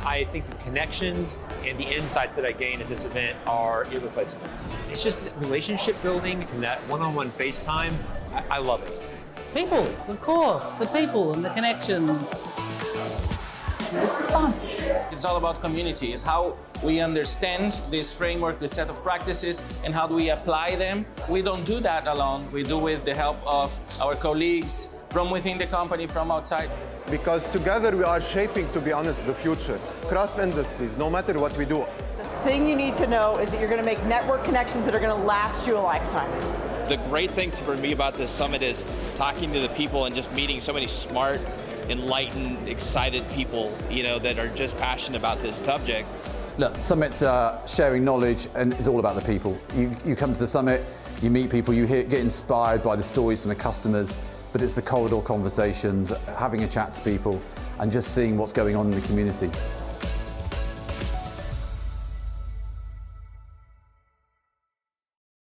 I think the connections and the insights that I gain at this event are irreplaceable. It's just relationship building and that one-on-one FaceTime. I love it. People, of course, the people and the connections. This is fun. It's all about community. It's how we understand this framework, this set of practices, and how do we apply them. We don't do that alone. We do with the help of our colleagues from within the company, from outside. Because together we are shaping, to be honest, the future. Cross industries, no matter what we do. The thing you need to know is that you're going to make network connections that are going to last you a lifetime. The great thing for me about this summit is talking to the people and just meeting so many smart, enlightened, excited people, that are just passionate about this subject. Look, summits are sharing knowledge and it's all about the people. You come to the summit, you meet people, you get inspired by the stories from the customers, but it's the corridor conversations, having a chat to people and just seeing what's going on in the community.